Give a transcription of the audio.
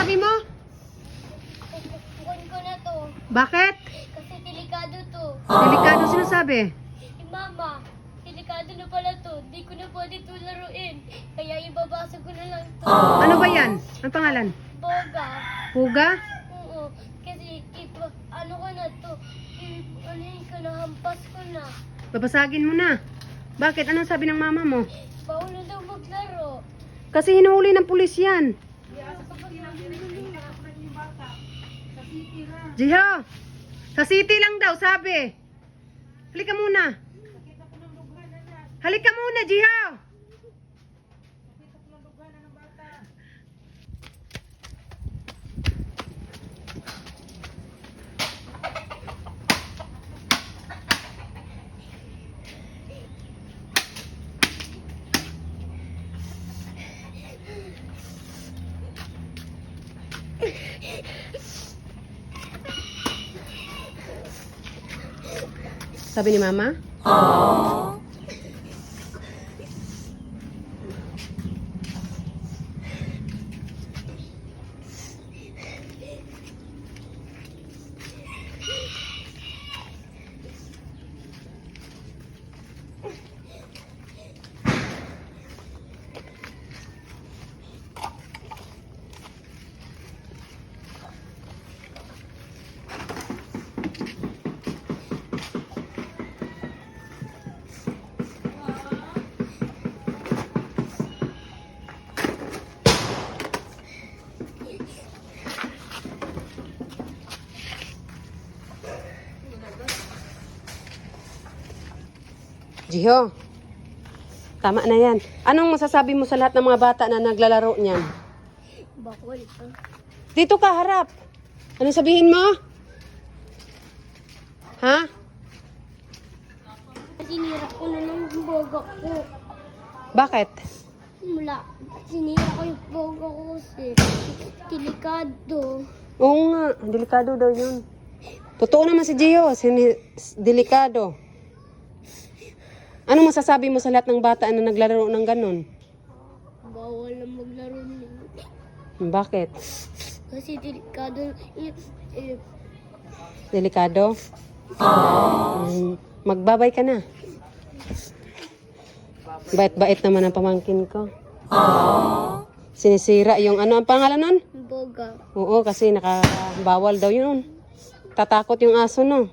sabi mo? Kukunin ko na to. Bakit? Kasi delikado to. Delikado sinasabi. Mama, delikado na pala to. Di ko na pwede to laruin. Kaya ibabasa ko na lang to. Ano ba yan? Ang pangalan? Boga. Puga? Oo. Kasi ano ko na to. Ano yun ko na, hampas ko na. Babasagin mo na. Bakit? Anong sabi ng mama mo? Bawal na daw maglaro. Kasi hinuhuli ng pulis yan. Jiho! Sa city lang daw, sabi. Halika muna. Halika muna, Jiho! Sabi ni mama? Jiho, tama na yan. Anong masasabi mo sa lahat ng mga bata na naglalaro niyan? Bakol. Dito ka, harap. Anong sabihin mo? Ha? Sinira ko na ng boga ko. Bakit? Mula, sinira ko yung boga ko kasi delikado. Oo nga, delikado daw yun. Totoo naman si Jiho, delikado. Anong masasabi mo sa lahat ng bata na naglalaro ng ganun? Bawal na maglaro nito. Bakit? Kasi delikado. Delikado? Magbabay ka na. Bait-bait naman ang pamangkin ko. Sinisira yung ano ang pangalan nun? Boga. Oo, kasi nakabawal daw yun. Tatakot yung aso, no?